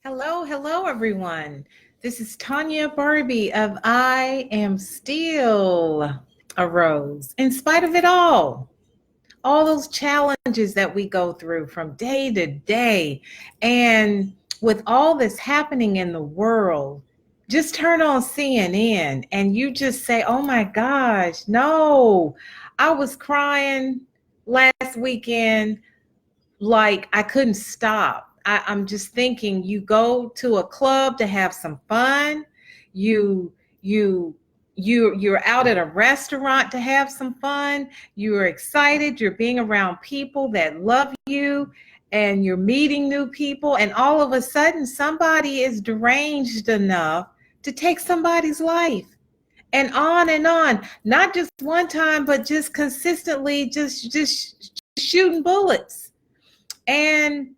Hello, hello, everyone. This is Tanya Barbie of I Am Still a Rose. In spite of it all those challenges that we go through from day to day, and with all this happening in the world, just turn on CNN and you just say, oh my gosh, no, I was crying last weekend like I couldn't stop. I'm just thinking you go to a club to have some fun. You you you're out at a restaurant to have some fun. You're excited, you're being around people that love you and you're meeting new people, and all of a sudden somebody is deranged enough to take somebody's life. And on, not just one time, but just consistently just shooting bullets. And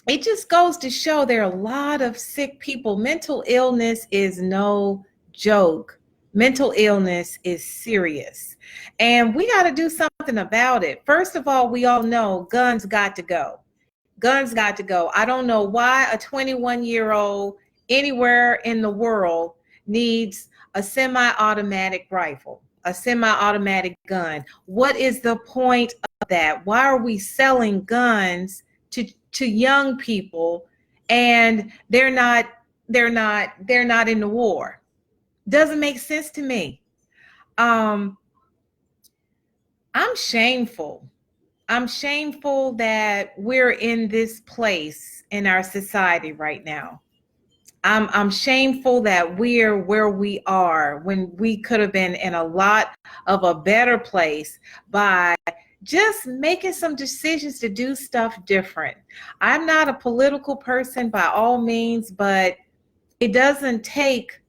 it just goes to show there are a lot of sick people. Mental illness is no joke. Mental illness is serious. And we got to do something about it. First of all, we all know guns got to go. Guns got to go. I don't know why a 21-year-old anywhere in the world needs a semi-automatic rifle, a semi-automatic gun. What is the point of that? Why are we selling guns to young people and they're not in the war? Doesn't make sense to me. I'm shameful. I'm shameful that we're in this place in our society right now. I'm shameful that we're where we are when we could have been in a lot of a better place by just making some decisions to do stuff different. I'm not a political person by all means, but it doesn't take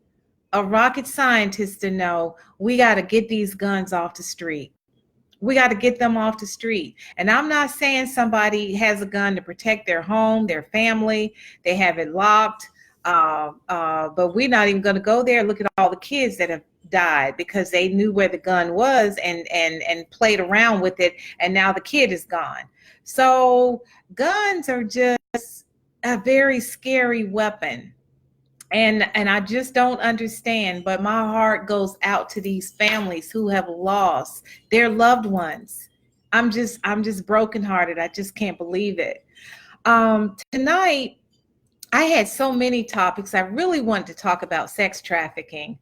a rocket scientist to know we got to get these guns off the street. We got to get them off the street. And I'm not saying somebody has a gun to protect their home, their family, they have it locked. But we're not even going to go there. Look at all the kids that have died because they knew where the gun was and played around with it, and now the kid is gone. So guns are just a very scary weapon. And I just don't understand, but my heart goes out to these families who have lost their loved ones. I'm just brokenhearted. I just can't believe it. Tonight I had so many topics. I really wanted to talk about sex trafficking,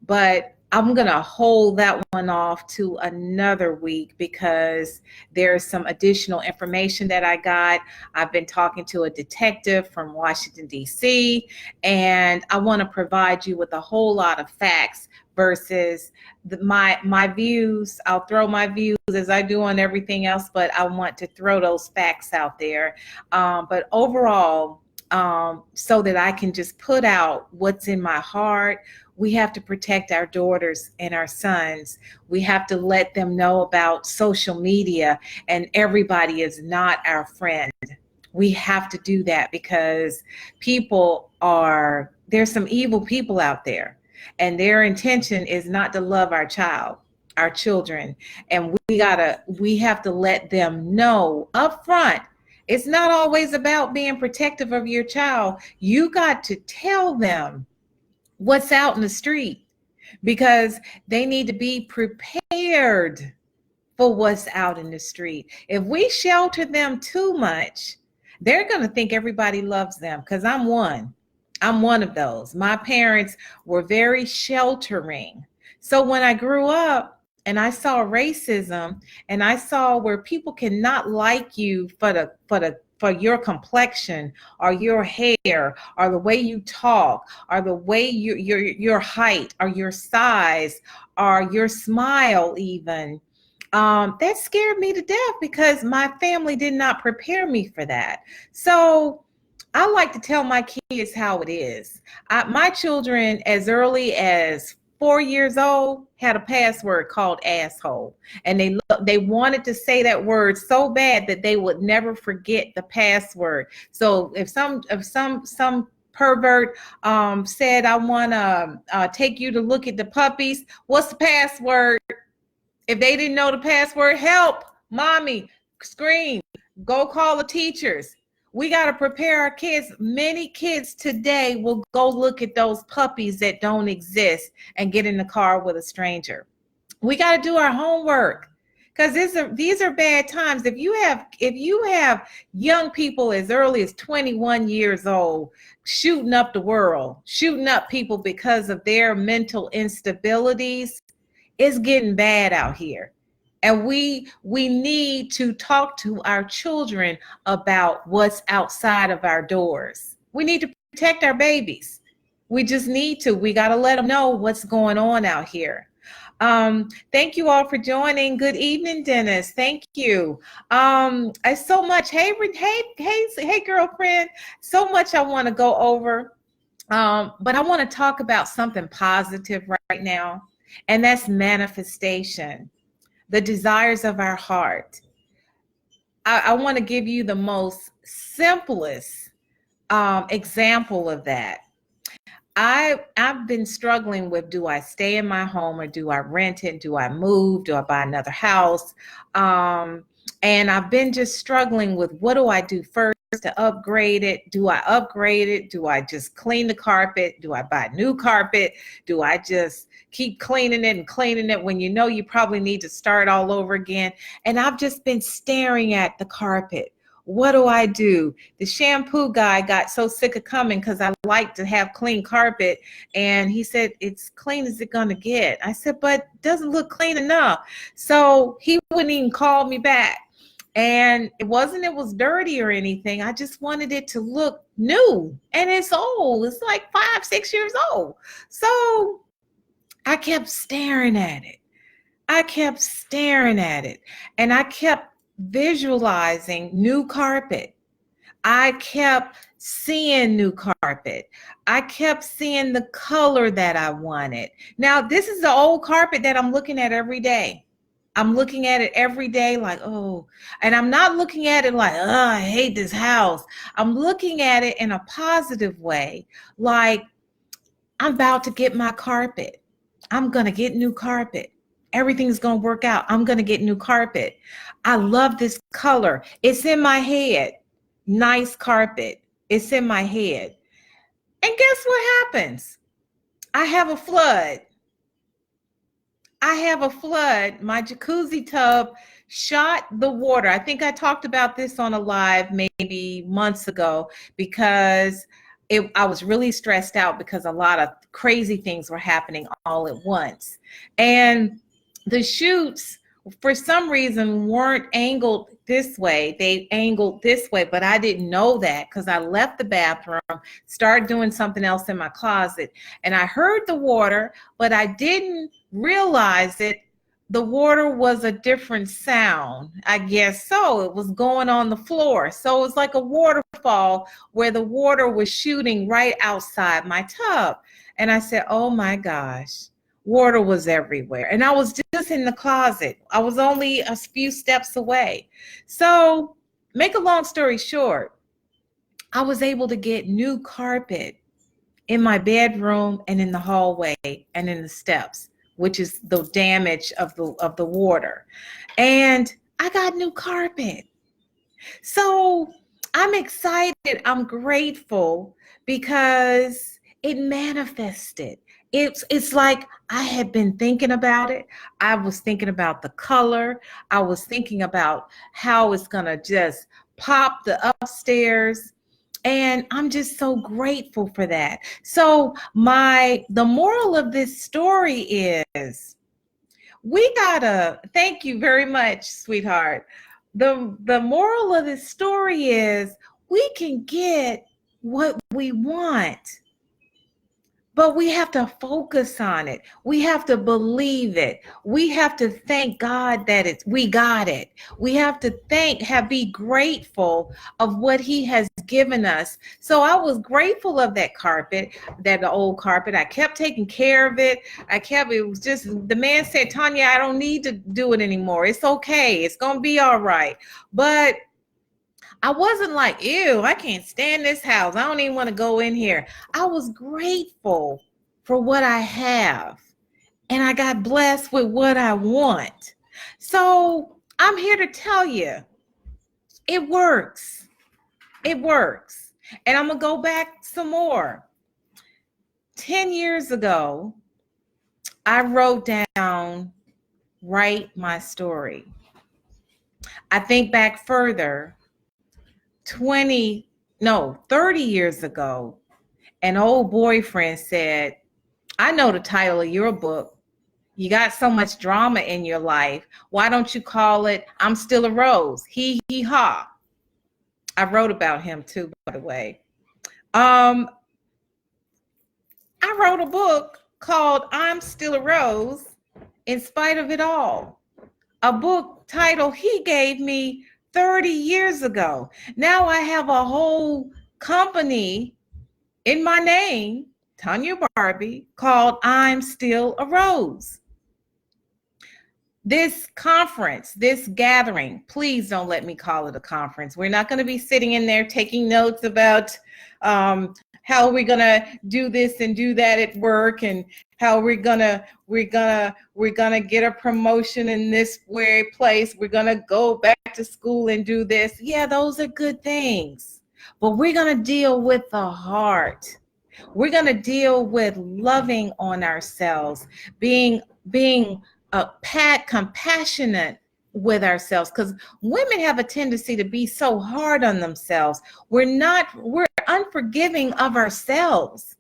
but I'm going to hold that one off to another week because there's some additional information that I got. I've been talking to a detective from Washington, D.C., and I want to provide you with a whole lot of facts versus my views. I'll throw my views as I do on everything else, but I want to throw those facts out there. But overall, so that I can just put out what's in my heart. We have to protect our daughters and our sons. We have to let them know about social media, and everybody is not our friend. We have to do that because there's some evil people out there, and their intention is not to love our children. And we have to let them know up front. It's not always about being protective of your child. You got to tell them what's out in the street because they need to be prepared for what's out in the street. If we shelter them too much, they're going to think everybody loves them, because I'm one. I'm one of those. My parents were very sheltering. So when I grew up and I saw racism and I saw where people cannot like you for your complexion or your hair or the way you talk or the way your height or your size or your smile even, that scared me to death because my family did not prepare me for that. So I like to tell my kids how it is. My children, as early as 4 years old, had a password called asshole, and they wanted to say that word so bad that they would never forget the password. So if some pervert said, I want to take you to look at the puppies, what's the password? If they didn't know the password, help, mommy, scream, go call the teachers. We got to prepare our kids. Many kids today will go look at those puppies that don't exist and get in the car with a stranger. We got to do our homework, because these are bad times. If you have young people as early as 21 years old shooting up the world, shooting up people because of their mental instabilities, it's getting bad out here. And we need to talk to our children about what's outside of our doors. We need to protect our babies. We just need to. We got to let them know what's going on out here. Thank you all for joining. Good evening, Dennis. Thank you. I so much. Hey, girlfriend. So much I want to go over. But I want to talk about something positive right now, and that's manifestation, the desires of our heart. I want to give you the most simplest example of that. I've been struggling with, do I stay in my home or do I rent it? Do I move? Do I buy another house? And I've been just struggling with, what do I do first to upgrade it? Do I upgrade it? Do I just clean the carpet? Do I buy new carpet? Do I just keep cleaning it and cleaning it when you know you probably need to start all over again? And I've just been staring at the carpet. What do I do? The shampoo guy got so sick of coming because I like to have clean carpet. And he said, it's clean as it's going to get. I said, but it doesn't look clean enough. So he wouldn't even call me back. And it was dirty or anything. I just wanted it to look new. And it's old. It's like 5-6 years old. So I kept staring at it. And I kept visualizing new carpet. I kept seeing new carpet. I kept seeing the color that I wanted. Now, this is the old carpet that I'm looking at every day. I'm looking at it every day like, oh, and I'm not looking at it like, oh, I hate this house. I'm looking at it in a positive way, like, I'm about to get my carpet. I'm going to get new carpet. Everything's going to work out. I'm going to get new carpet. I love this color. It's in my head. Nice carpet. It's in my head. And guess what happens? I have a flood. My jacuzzi tub shot the water. I think I talked about this on a live maybe months ago, because I was really stressed out because a lot of crazy things were happening all at once. And the chutes, for some reason, weren't angled this way. They angled this way, but I didn't know that because I left the bathroom, started doing something else in my closet, and I heard the water, but I didn't realize it. The water was a different sound, I guess so. It was going on the floor. So it was like a waterfall where the water was shooting right outside my tub. And I said, oh my gosh. Water was everywhere. And I was just in the closet. I was only a few steps away. So, make a long story short, I was able to get new carpet in my bedroom and in the hallway and in the steps, which is the damage of the water. And I got new carpet. So, I'm excited. I'm grateful because it manifested. It's like I had been thinking about it. I was thinking about the color. I was thinking about how it's going to just pop the upstairs. And I'm just so grateful for that. So the moral of this story is, thank you very much, sweetheart. The moral of this story is, we can get what we want, but we have to focus on it. We have to believe it. We have to thank God that we got it. We have to be grateful of what He has given us. So I was grateful of that carpet, the old carpet. I kept taking care of it. It was just, the man said, Tanya, I don't need to do it anymore. It's okay. It's going to be all right. But I wasn't like, ew, I can't stand this house. I don't even want to go in here. I was grateful for what I have. And I got blessed with what I want. So I'm here to tell you, it works. It works. And I'm going to go back some more. 10 years ago, I wrote down, write my story. I think back further, 30 years ago, an old boyfriend said, I know the title of your book. You got so much drama in your life. Why don't you call it I'm Still a Rose? He ha. I wrote about him too, by the way. I wrote a book called I'm Still a Rose in Spite of It All. A book title he gave me 30 years ago. Now I have a whole company in my name, Tanya Barbie, called I'm Still a Rose. This conference, this gathering, please don't let me call it a conference. We're not going to be sitting in there taking notes about how we're going to do this and do that at work, and how we're gonna get a promotion in this place. We're going to go back to school and do this. Yeah, those are good things. But we're going to deal with the heart. We're going to deal with loving on ourselves, being compassionate with ourselves, because women have a tendency to be so hard on themselves. We're unforgiving of ourselves.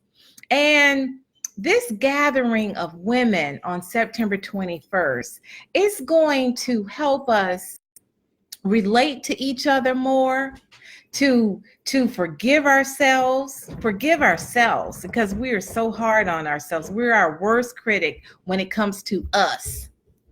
And this gathering of women on September 21st is going to help us relate to each other more, to forgive ourselves, because we are so hard on ourselves. We're our worst critic when it comes to us.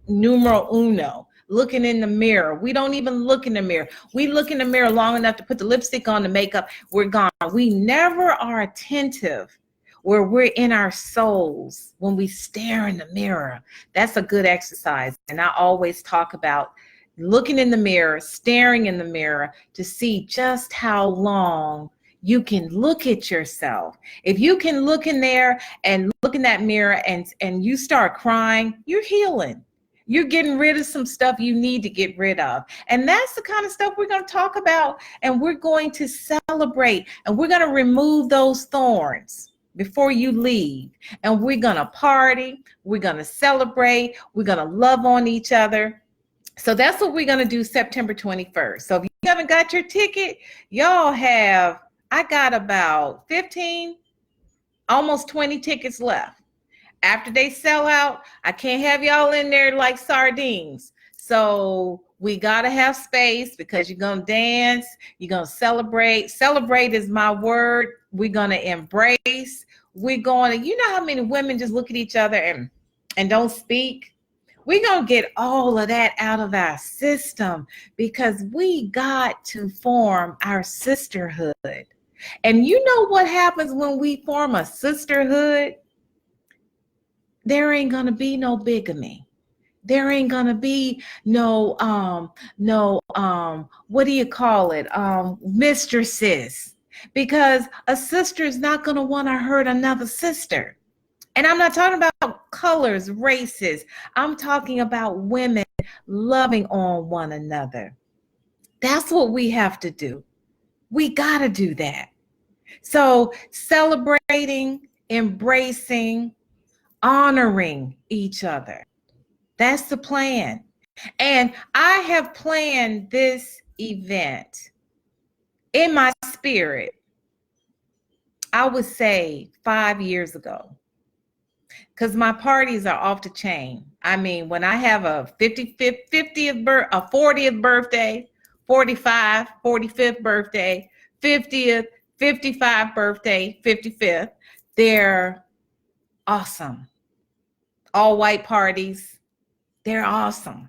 Numero uno, looking in the mirror. We don't even look in the mirror. We look in the mirror long enough to put the lipstick on, the makeup, we're gone. We never are attentive where we're in our souls when we stare in the mirror. That's a good exercise. And I always talk about looking in the mirror, staring in the mirror to see just how long you can look at yourself. If you can look in there and look in that mirror and you start crying, you're healing. You're getting rid of some stuff you need to get rid of. And that's the kind of stuff we're going to talk about, and we're going to celebrate, and we're going to remove those thorns before you leave. And we're going to party. We're going to celebrate. We're going to love on each other. So that's what we're going to do September 21st. So if you haven't got your ticket, I got about 15, almost 20 tickets left. After they sell out, I can't have y'all in there like sardines. So we got to have space, because you're going to dance. You're going to celebrate. Celebrate is my word. We're going to embrace. We're going to, you know how many women just look at each other and don't speak? We're going to get all of that out of our system, because we got to form our sisterhood. And you know what happens when we form a sisterhood? There ain't going to be no bigamy. There ain't going to be no what do you call it? Mistresses. Because a sister is not going to want to hurt another sister. And I'm not talking about colors, races. I'm talking about women loving on one another. That's what we have to do. We got to do that. So celebrating, embracing, honoring each other. That's the plan. And I have planned this event in my spirit, I would say 5 years ago. Because my parties are off the chain. I mean, when I have a 40th birthday, 45, 45th birthday, 50th, 55 birthday, 55th, they're awesome. All white parties, they're awesome.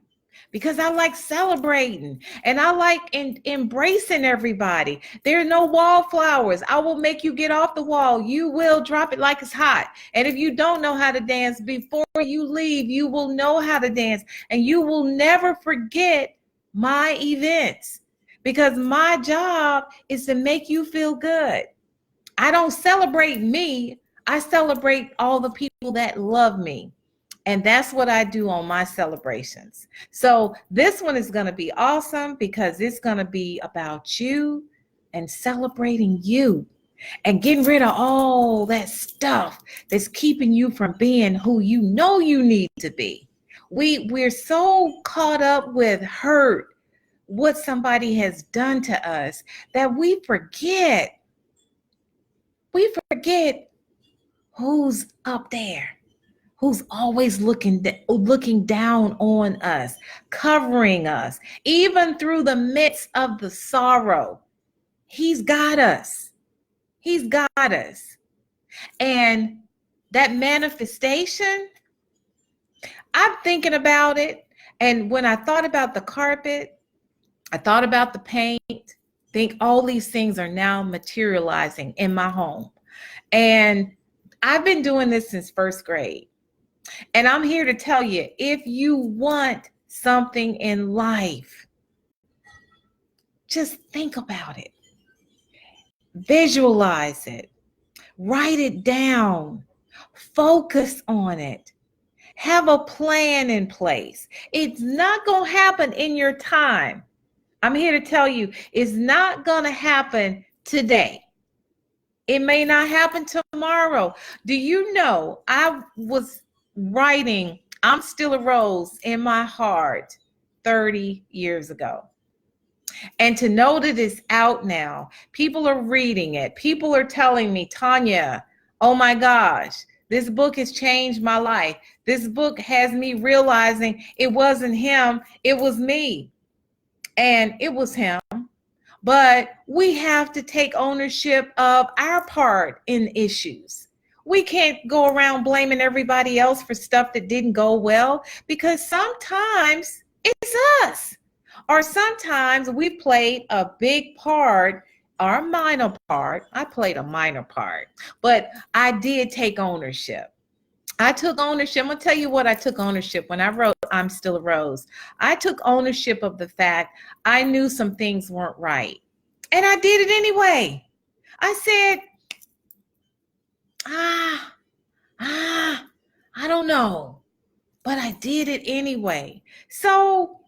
Because I like celebrating, and I like embracing everybody. There are no wallflowers. I will make you get off the wall. You will drop it like it's hot. And if you don't know how to dance, before you leave, you will know how to dance. And you will never forget my events, because my job is to make you feel good. I don't celebrate me. I celebrate all the people that love me. And that's what I do on my celebrations. So this one is going to be awesome, because it's going to be about you and celebrating you and getting rid of all that stuff that's keeping you from being who you know you need to be. We're so caught up with hurt, what somebody has done to us, that we forget who's up there, who's always looking down on us, covering us, even through the midst of the sorrow. He's got us. He's got us. And that manifestation, I'm thinking about it. And when I thought about the carpet, I thought about the paint, think all these things are now materializing in my home. And I've been doing this since first grade. And I'm here to tell you, if you want something in life, just think about it. Visualize it. Write it down. Focus on it. Have a plan in place. It's not going to happen in your time. I'm here to tell you, it's not going to happen today. It may not happen tomorrow. Do you know, I was writing I'm Still a Rose in my heart 30 years ago. And to know that it's out now, people are reading it. People are telling me, Tanya, oh my gosh, this book has changed my life. This book has me realizing it wasn't him, it was me. And it was him. But we have to take ownership of our part in issues. We can't go around blaming everybody else for stuff that didn't go well, because sometimes it's us. Or sometimes we played a big part or a minor part. I played a minor part, but I did take ownership. I took ownership. I'm going to tell you what I took ownership when I wrote I'm Still a Rose. I took ownership of the fact I knew some things weren't right. And I did it anyway. I said, I don't know. But I did it anyway. So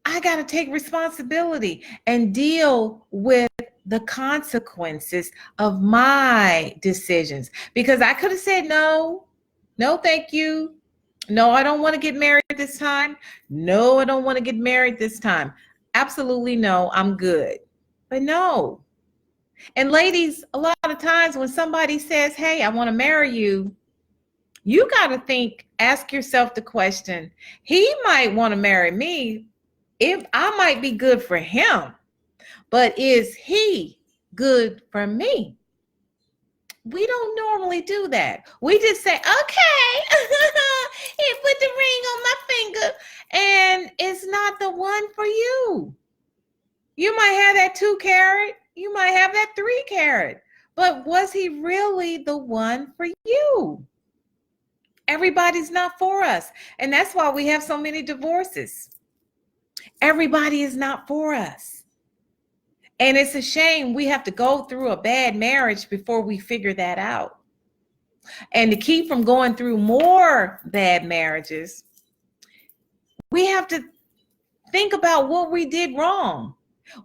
I got to take responsibility and deal with the consequences of my decisions. Because I could have said no, thank you. No, I don't want to get married this time. No, I don't want to get married this time. Absolutely no, I'm good. But no. And ladies, a lot of times when somebody says, hey, I want to marry you, you got to ask yourself the question, he might want to marry me if I might be good for him, but is he good for me? We don't normally do that. We just say, okay, he put the ring on my finger, and it's not the one for you. You might have that 2 carat, you might have that 3 carat, but was he really the one for you? Everybody's not for us, and that's why we have so many divorces. Everybody is not for us. And it's a shame we have to go through a bad marriage before we figure that out. And to keep from going through more bad marriages, we have to think about what we did wrong.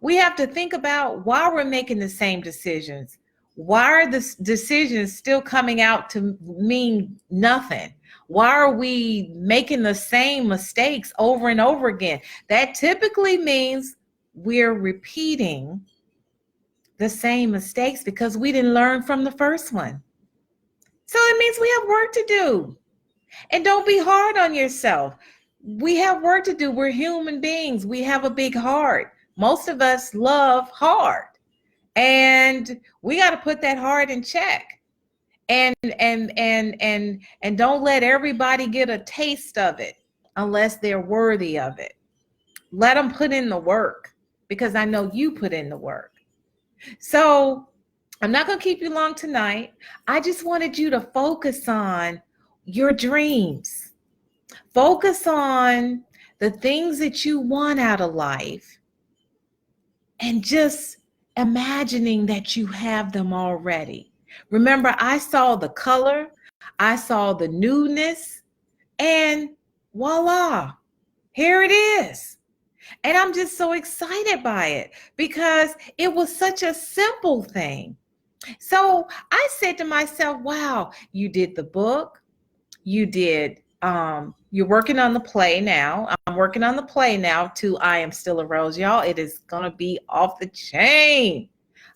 We have to think about why we're making the same decisions. Why are the decisions still coming out to mean nothing? Why are we making the same mistakes over and over again? That typically means we're repeating the same mistakes because we didn't learn from the first one. So it means we have work to do. And don't be hard on yourself. We have work to do. We're human beings. We have a big heart. Most of us love hard. And we got to put that heart in check. And don't let everybody get a taste of it unless they're worthy of it. Let them put in the work, because I know you put in the work. So I'm not going to keep you long tonight. I just wanted you to focus on your dreams. Focus on the things that you want out of life, and just imagining that you have them already. Remember, I saw the color, I saw the newness, and voila, here it is. And I'm just so excited by it because it was such a simple thing. So I said to myself, wow, you did the book, you did, you're working on the play now. I'm working on the play now too. I Am Still a Rose, y'all. It is going to be off the chain.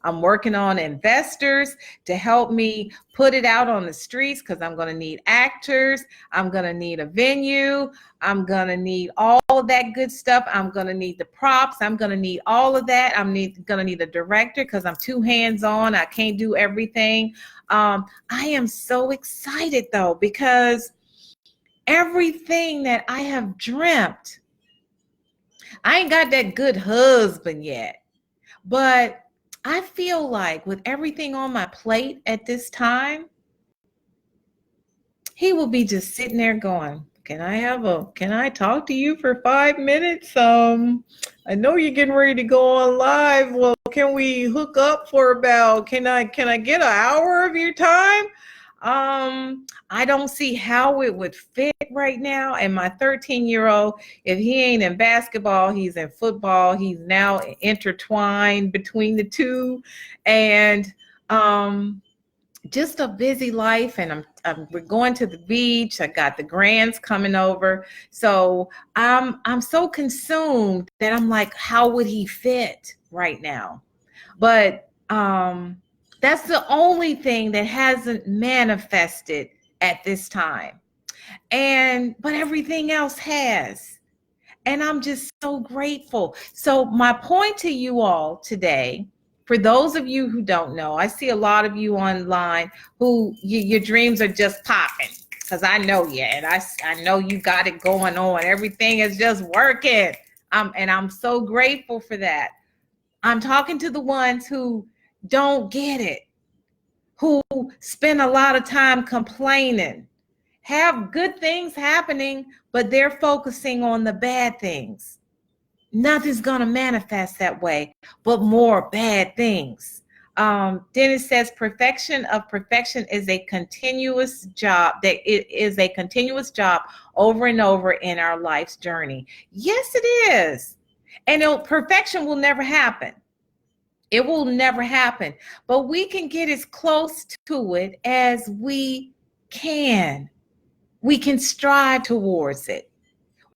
I'm working on investors to help me put it out on the streets because I'm going to need actors. I'm going to need a venue. I'm going to need all of that good stuff. I'm going to need the props. I'm going to need all of that. Going to need a director because I'm too hands-on. I can't do everything. I am so excited though, because everything that I have dreamt, I ain't got that good husband yet, but I feel like with everything on my plate at this time, he will be just sitting there going, can I talk to you for 5 minutes? I know you're getting ready to go on live. Well, can we hook up for about, can I get an hour of your time? I don't see how it would fit right now. And my 13-year-old, if he ain't in basketball, he's in football. He's now intertwined between the two. And just a busy life, and we're going to the beach. I got the grands coming over, so I'm so consumed that I'm like, how would he fit right now? But that's the only thing that hasn't manifested at this time, but everything else has. And I'm just so grateful. So my point to you all today, for those of you who don't know, I see a lot of you online who your dreams are just popping, because I know you, and I know you got it going on. Everything is just working. And I'm so grateful for that. I'm talking to the ones who don't get it, who spend a lot of time complaining, have good things happening, but they're focusing on the bad things. Nothing's going to manifest that way, but more bad things. Dennis says perfection is a continuous job, that it is a continuous job over and over in our life's journey. Yes, it is. And perfection will never happen. It will never happen, but we can get as close to it as we can. We can strive towards it.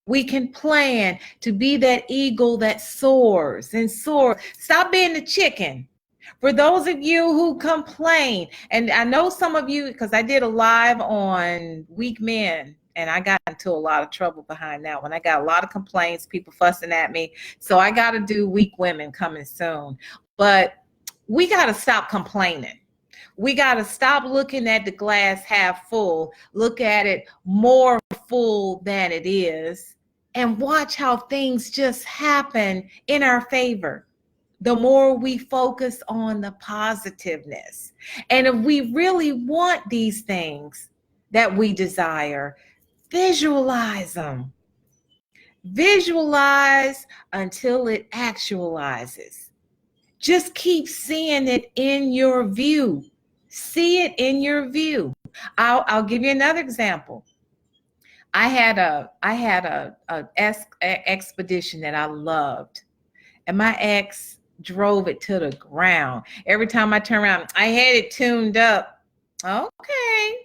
We can plan to be that eagle that soars and soars. Stop being the chicken. For those of you who complain, and I know some of you, because I did a live on weak men, and I got into a lot of trouble behind that one. I got a lot of complaints, people fussing at me. So I got to do weak women coming soon. But we got to stop complaining. We got to stop looking at the glass half full, look at it more full than it is, and watch how things just happen in our favor. The more we focus on the positiveness. And if we really want these things that we desire, visualize them. Visualize until it actualizes. Just keep seeing it in your view. See it in your view. I'll give you another example. I had a expedition that I loved, and my ex drove it to the ground. Every time I turn around, I had it tuned up. Okay.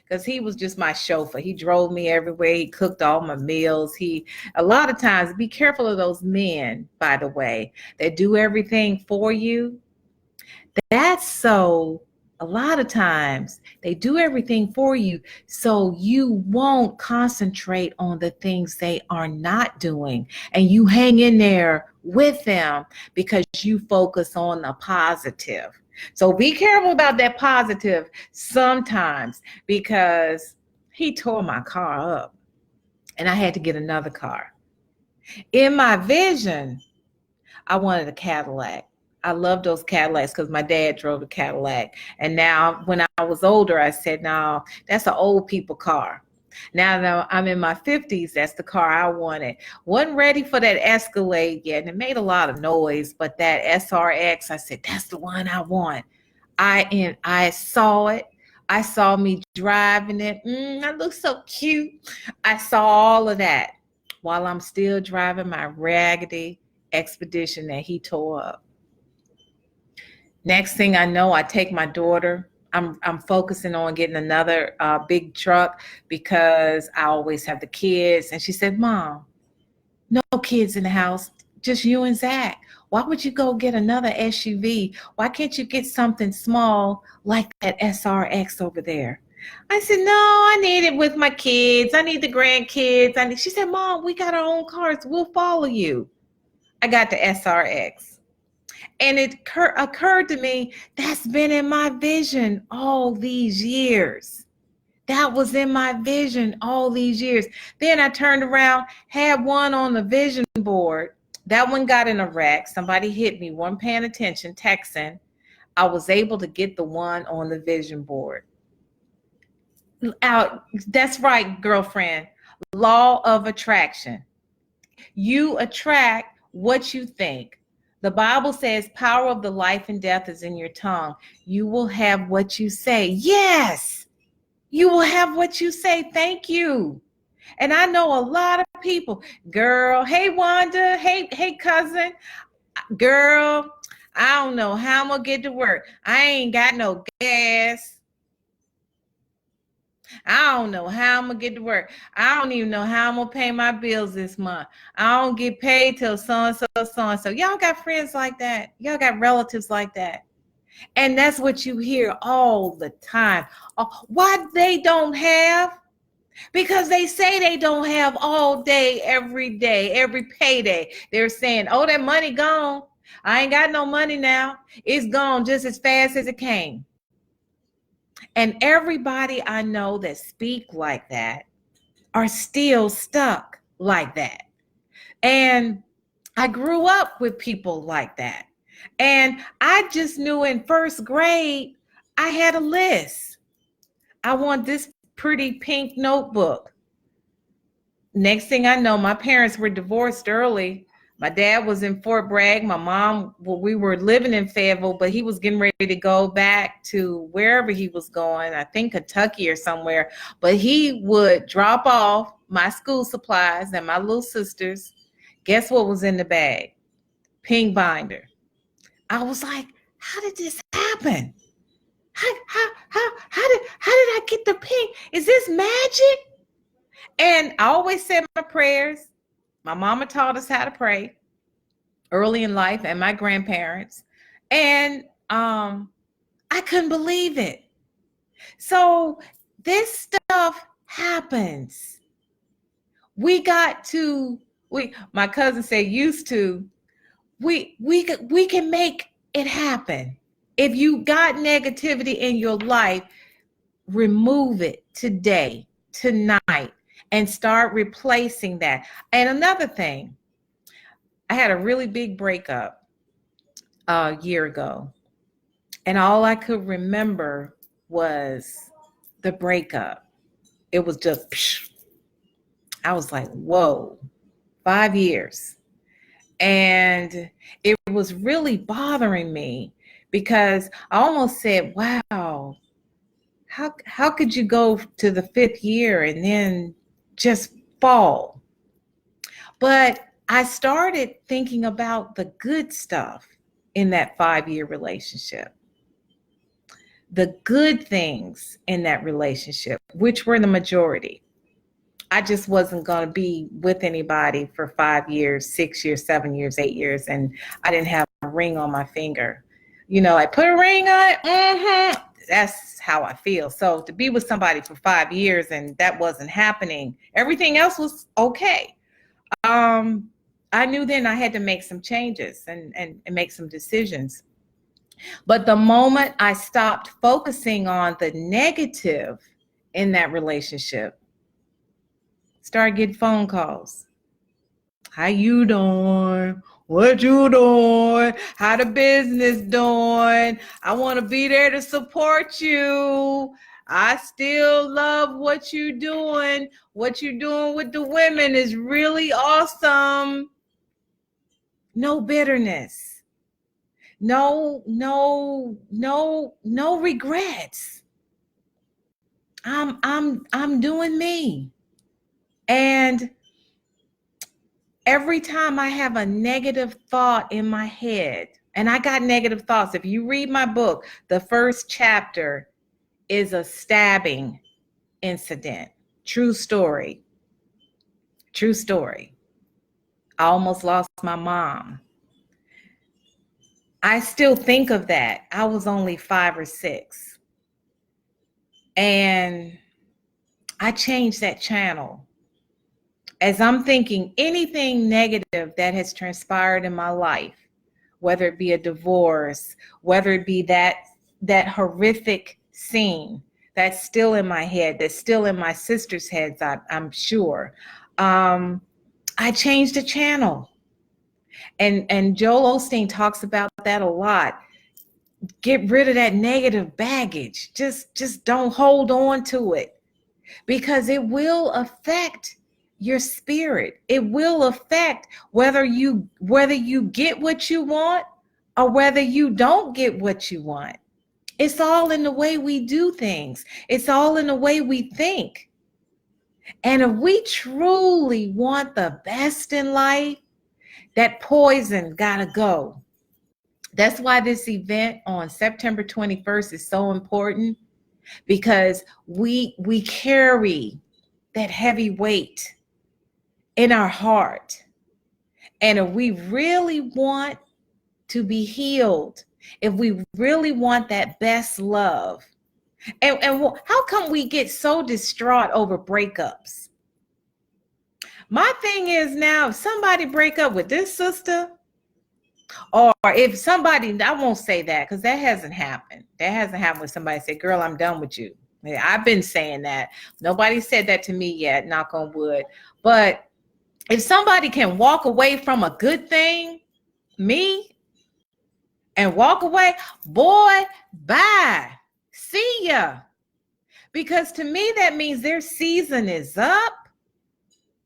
Because he was just my chauffeur. He drove me everywhere. He cooked all my meals. A lot of times, be careful of those men, by the way, that do everything for you. That's so, a lot of times they do everything for you so you won't concentrate on the things they are not doing, and you hang in there with them because you focus on the positive. So be careful about that positive sometimes, because he tore my car up and I had to get another car. In my vision, I wanted a Cadillac. I love those Cadillacs because my dad drove a Cadillac. And now when I was older, I said, no, that's an old people car. Now that I'm in my 50s, that's the car I wanted. Wasn't ready for that Escalade yet, and it made a lot of noise, but that SRX, I said, that's the one I want. I saw it. I saw me driving it. I look so cute. I saw all of that. while I'm still driving my raggedy expedition that he tore up. Next thing I know, I take my daughter. I'm focusing on getting another big truck because I always have the kids. And she said, Mom, no kids in the house, just you and Zach. Why would you go get another SUV? Why can't you get something small like that SRX over there? I said, no, I need it with my kids. I need the grandkids. She said, Mom, we got our own cars. We'll follow you. I got the SRX. And it occurred to me, that's been in my vision all these years. That was in my vision all these years. Then I turned around, had one on the vision board. That one got in a wreck. Somebody hit me, wasn't paying attention, texting. I was able to get the one on the vision board. Out. That's right, girlfriend. Law of attraction. You attract what you think. The Bible says power of the life and death is in your tongue. You will have what you say. Yes, you will have what you say. Thank you. And I know a lot of people, girl, hey, Wanda, hey, cousin, girl, I don't know how I'm going to get to work. I ain't got no gas. I don't know how I'm going to get to work. I don't even know how I'm going to pay my bills this month. I don't get paid till so-and-so, so-and-so. Y'all got friends like that. Y'all got relatives like that. And that's what you hear all the time. Why they don't have? Because they say they don't have all day, every payday. They're saying, oh, that money gone. I ain't got no money now. It's gone just as fast as it came. And everybody I know that speak like that are still stuck like that. And I grew up with people like that. And I just knew in first grade, I had a list. I want this pretty pink notebook. Next thing I know, my parents were divorced early. My dad was in Fort Bragg. My mom, well, we were living in Fayetteville, but he was getting ready to go back to wherever he was going, I think Kentucky or somewhere. But he would drop off my school supplies and my little sisters. Guess what was in the bag? Pink binder. I was like, how did this happen? How did I get the pink? Is this magic? And I always said my prayers. My mama taught us how to pray early in life, and my grandparents. And I couldn't believe it. So this stuff happens. My cousin said used to, we can make it happen. If you got negativity in your life, remove it today, tonight, and start replacing that. And another thing, I had a really big breakup a year ago, and all I could remember was the breakup. It was just, psh. I was like, whoa, 5 years. And it was really bothering me because I almost said, wow, how could you go to the 5th year and then just fall? But I started thinking about the good stuff in that 5-year relationship, the good things in that relationship, which were the majority. I just wasn't going to be with anybody for 5 years, 6 years, 7 years, 8 years, and I didn't have a ring on my finger. You know, I put a ring on it. That's how I feel. So to be with somebody for 5 years and that wasn't happening, everything else was okay. I knew then I had to make some changes and make some decisions. But the moment I stopped focusing on the negative in that relationship, started getting phone calls. How you doing? What you doing? How the business doing? I want to be there to support you. I still love what you're doing. What you're doing with the women is really awesome. No bitterness. No regrets. I'm doing me. And every time I have a negative thought in my head, and I got negative thoughts. If you read my book, the first chapter is a stabbing incident. True story. True story. I almost lost my mom. I still think of that. I was only 5 or 6. And I changed that channel. As I'm thinking anything negative that has transpired in my life, whether it be a divorce, whether it be that horrific scene that's still in my head, that's still in my sister's heads, I'm sure. I changed the channel. And Joel Osteen talks about that a lot. Get rid of that negative baggage. Just don't hold on to it, because it will affect your spirit. It will affect whether you get what you want or whether you don't get what you want. It's all in the way we do things. It's all in the way we think. And if we truly want the best in life, that poison gotta go. That's why this event on September 21st is so important, because we carry that heavy weight in our heart. And if we really want to be healed, if we really want that best love, and how come we get so distraught over breakups? My thing is, now, if somebody break up with this sister, or if somebody, I won't say that because that hasn't happened. That hasn't happened when somebody said, girl, I'm done with you. I've been saying that. Nobody said that to me yet, knock on wood. But if somebody can walk away from a good thing, me, and walk away, boy, bye. See ya. Because to me, that means their season is up.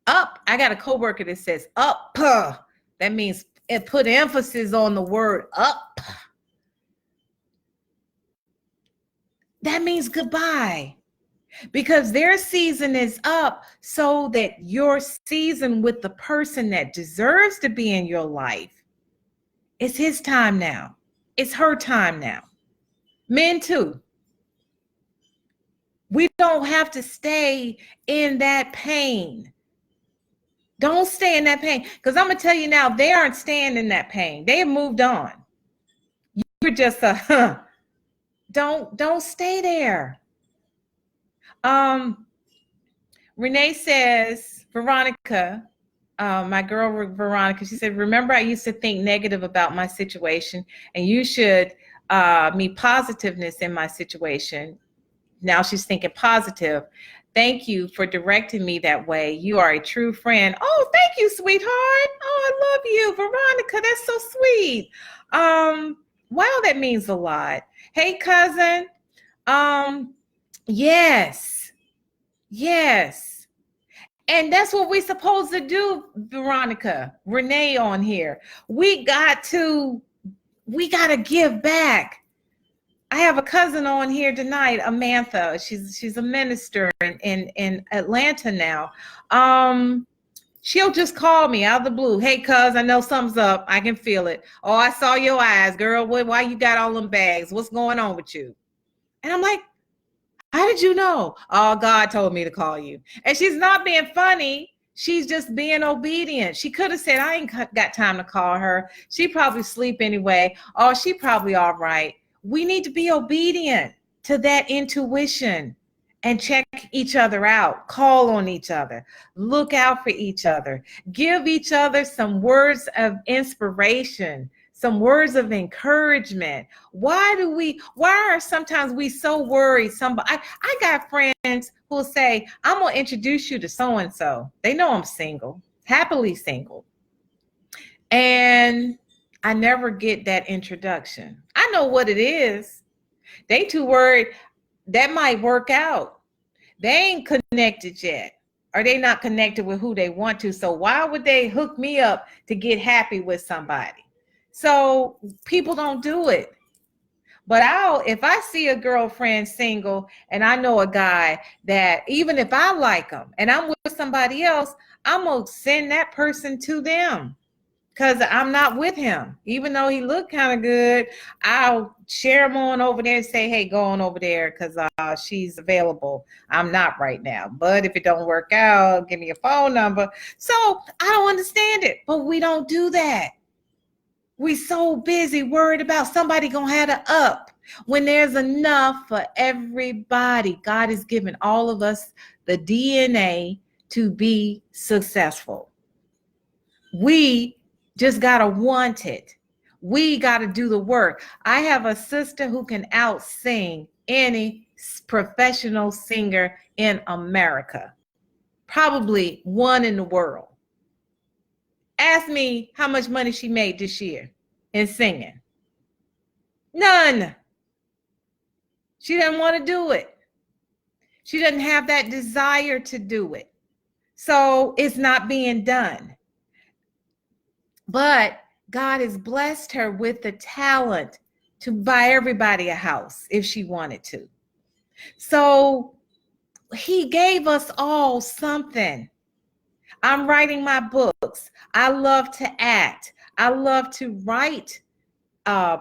Up. I got a coworker that says up. That means it put emphasis on the word up. That means goodbye. Because their season is up, so that your season with the person that deserves to be in your life, it's his time now. It's her time now. Men too. We don't have to stay in that pain. Don't stay in that pain. Because I'm going to tell you now, they aren't staying in that pain. They have moved on. You're just don't stay there. Renee says, Veronica, my girl Veronica, she said, remember I used to think negative about my situation, and you should meet positiveness in my situation. Now she's thinking positive. Thank you for directing me that way. You are a true friend. Oh, thank you, sweetheart. Oh, I love you, Veronica. That's so sweet. Wow, that means a lot. Hey, cousin. Yes. And that's what we're supposed to do, Veronica, Renee on here. We got to give back. I have a cousin on here tonight, Amantha. She's a minister in Atlanta now. She'll just call me out of the blue. Hey, cuz, I know something's up. I can feel it. Oh, I saw your eyes, girl. Why you got all them bags? What's going on with you? And I'm like, how did you know? Oh, God told me to call you. And she's not being funny. She's just being obedient. She could have said, I ain't got time to call her. She probably sleep anyway. Oh, she probably all right. We need to be obedient to that intuition and check each other out, call on each other, look out for each other, give each other some words of inspiration, some words of encouragement. Why are sometimes we so worried? I got friends who'll say, I'm going to introduce you to so-and-so. They know I'm single, happily single. And I never get that introduction. I know what it is. They too worried that might work out. They ain't connected yet, or they not connected with who they want to. So why would they hook me up to get happy with somebody? So people don't do it. But if I see a girlfriend single and I know a guy that even if I like him and I'm with somebody else, I'm going to send that person to them because I'm not with him. Even though he looked kind of good, I'll share him on over there and say, hey, go on over there because she's available. I'm not right now. But if it don't work out, give me a phone number. So I don't understand it, but we don't do that. We so busy worried about somebody gonna have to up when there's enough for everybody. God has given all of us the DNA to be successful. We just gotta want it. We gotta do the work. I have a sister who can out sing any professional singer in America, probably one in the world. Ask me how much money she made this year in singing. None. She doesn't want to do it. She doesn't have that desire to do it. So it's not being done. But God has blessed her with the talent to buy everybody a house if she wanted to. So he gave us all something. I'm writing my books. I love to act. I love to write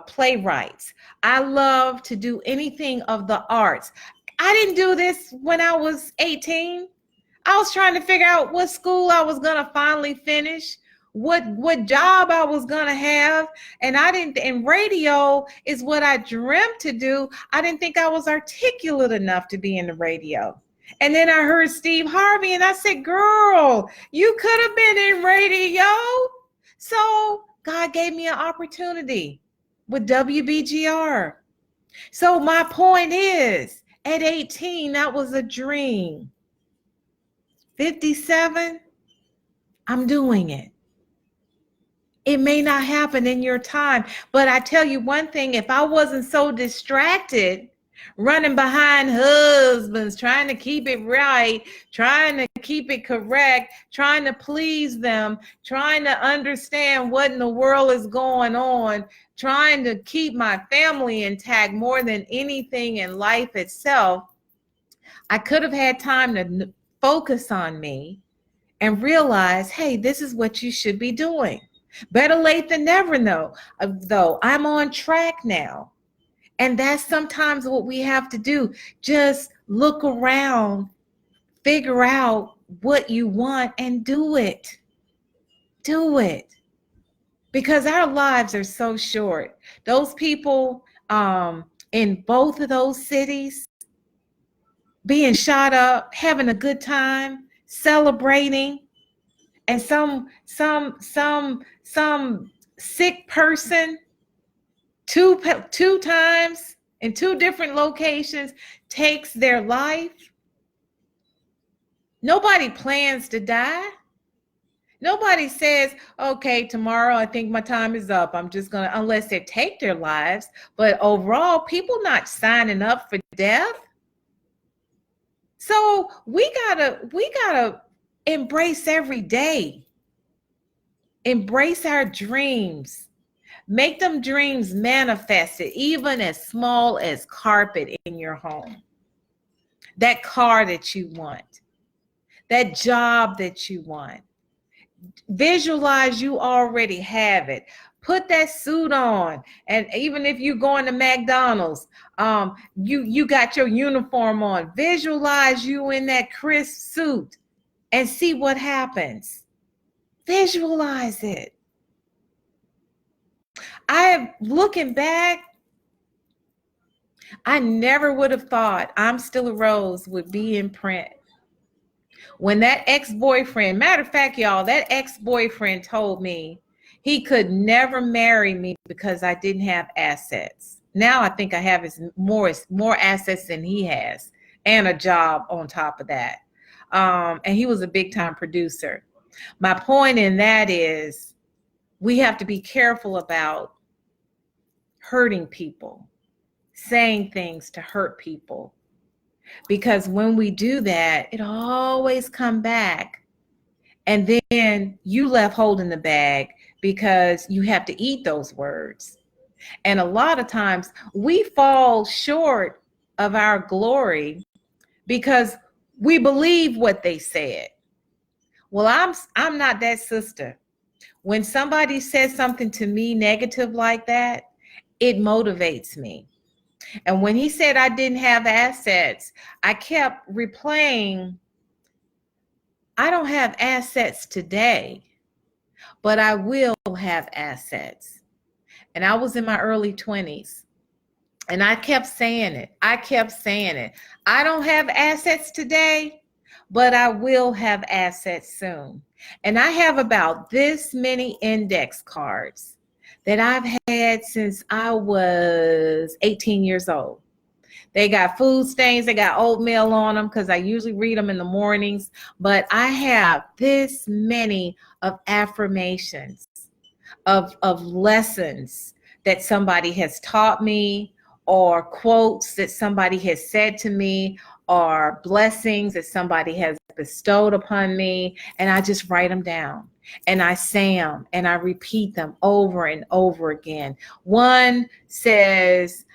playwrights. I love to do anything of the arts. I didn't do this when I was 18. I was trying to figure out what school I was going to finally finish, what job I was going to have. And radio is what I dreamt to do. I didn't think I was articulate enough to be in the radio. And then I heard Steve Harvey and I said, girl, you could have been in radio. So God gave me an opportunity with WBGR. So my point is, at 18, that was a dream. 57, I'm doing it. It may not happen in your time, but I tell you one thing, if I wasn't so distracted, running behind husbands, trying to keep it right, trying to keep it correct, trying to please them, trying to understand what in the world is going on, trying to keep my family intact more than anything in life itself, I could have had time to focus on me and realize, hey, this is what you should be doing. Better late than never, though. I'm on track now. And that's sometimes what we have to do. Just look around, figure out what you want and do it. Do it. Because our lives are so short. Those people in both of those cities being shot up, having a good time, celebrating, and some sick person two times in two different locations takes their life. Nobody plans to die. Nobody says, okay, tomorrow I think my time is up. I'm just gonna, unless they take their lives. But overall, people not signing up for death. So we gotta embrace every day. Embrace our dreams. Make them dreams manifested, even as small as carpet in your home. That car that you want. That job that you want. Visualize you already have it. Put that suit on. And even if you're going to McDonald's, you got your uniform on. Visualize you in that crisp suit and see what happens. Visualize it. Looking back, I never would have thought I'm Still a Rose would be in print. When that ex-boyfriend, matter of fact, y'all, that ex-boyfriend told me he could never marry me because I didn't have assets. Now I think I have more assets than he has and a job on top of that. And he was a big time producer. My point in that is we have to be careful about hurting people, saying things to hurt people. Because when we do that, it always come back. And then you left holding the bag because you have to eat those words. And a lot of times we fall short of our glory because we believe what they said. Well, I'm not that sister. When somebody says something to me negative like that, it motivates me. And when he said I didn't have assets, I kept replaying, I don't have assets today, but I will have assets. And I was in my early 20s. And I kept saying it. I kept saying it. I don't have assets today, but I will have assets soon. And I have about this many index cards that I've had since I was 18 years old. They got food stains, they got oatmeal on them because I usually read them in the mornings. But I have this many of affirmations, of lessons that somebody has taught me, or quotes that somebody has said to me, or blessings that somebody has bestowed upon me. And I just write them down and I say them and I repeat them over and over again. One says,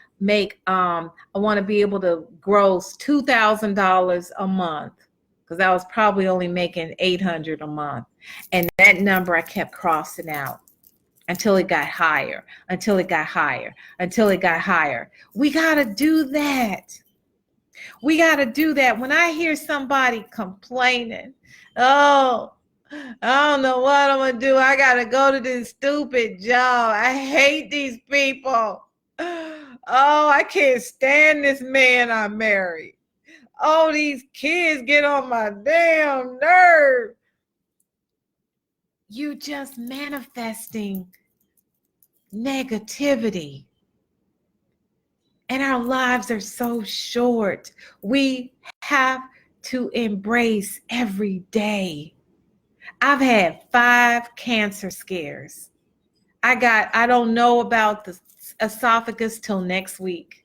I want to be able to gross $2,000 a month, because I was probably only making $800 a month. And that number I kept crossing out until it got higher, until it got higher, until it got higher. We got to do that. We got to do that. When I hear somebody complaining, oh, I don't know what I'm going to do. I got to go to this stupid job. I hate these people. Oh, I can't stand this man I married. Oh, these kids get on my damn nerve. You just manifesting negativity. And our lives are so short. We have to embrace every day. I've had 5 cancer scares. I don't know about the esophagus till next week.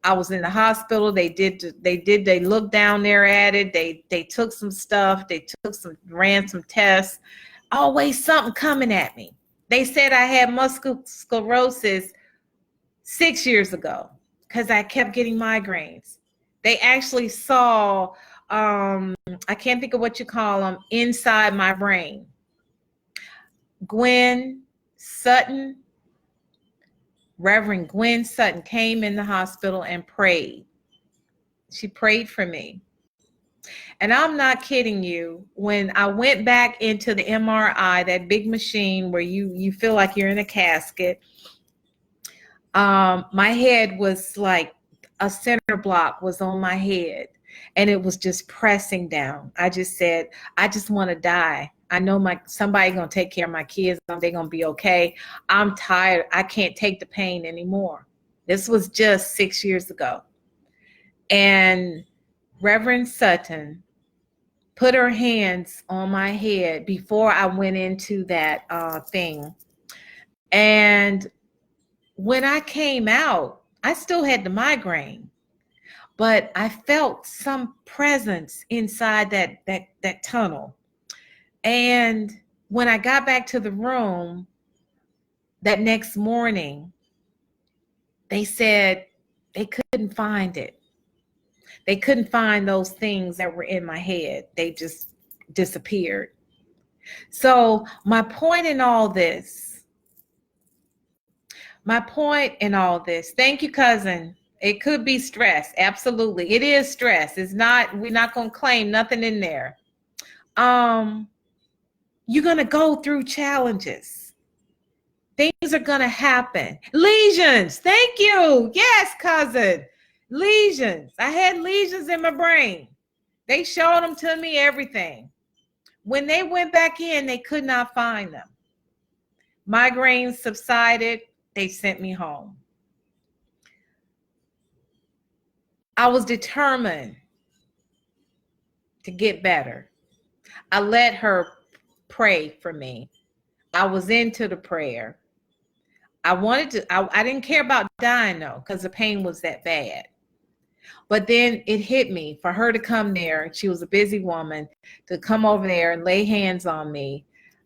I was in the hospital. They looked down there at it. They took some stuff. Ran some tests. Always something coming at me. They said I had multiple sclerosis 6 years ago because I kept getting migraines. They actually saw, I can't think of what you call them, inside my brain. Reverend Gwen Sutton came in the hospital and prayed. She prayed for me. And I'm not kidding you. When I went back into the MRI, that big machine where you feel like you're in a casket, my head was like a center block was on my head, and it was just pressing down. I just said, I just want to die. I know somebody gonna take care of my kids. They're gonna be okay. I'm tired. I can't take the pain anymore. This was just 6 years ago. And Reverend Sutton put her hands on my head before I went into that thing. And when I came out, I still had the migraine, but I felt some presence inside that tunnel. And when I got back to the room that next morning, they said they couldn't find it. They couldn't find those things that were in my head. They just disappeared. So my point in all this, thank you, cousin. It could be stress. Absolutely. It is stress. We're not going to claim nothing in there. You're going to go through challenges. Things are going to happen. Lesions. Thank you. Yes, cousin. Lesions. I had lesions in my brain. They showed them to me, everything. When they went back in, they could not find them. Migraines subsided. They sent me home. I was determined to get better. I let her pray for me. I was into the prayer. I didn't care about dying though, because the pain was that bad. But then it hit me for her to come there. She was a busy woman, to come over there and lay hands on me.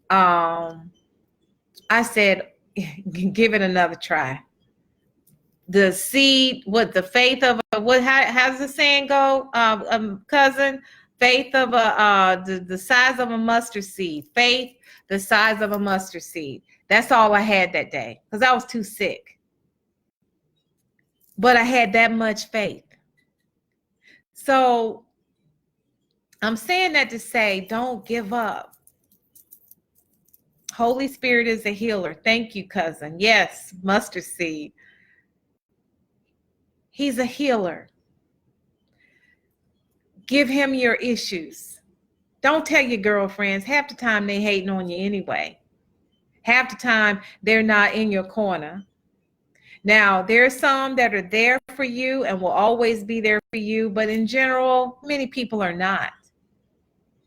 I said, give it another try. the seed, what the faith of a, what, how's the saying go, cousin? Faith of a, the size of a mustard seed. Faith the size of a mustard seed. That's all I had that day because I was too sick. But I had that much faith. So I'm saying that to say, don't give up. Holy Spirit is a healer. Thank you, cousin. Yes, mustard seed. He's a healer. Give him your issues. Don't tell your girlfriends. Half the time they hating on you anyway. Half the time they're not in your corner. Now, there's some that are there for you and will always be there for you, but in general, many people are not.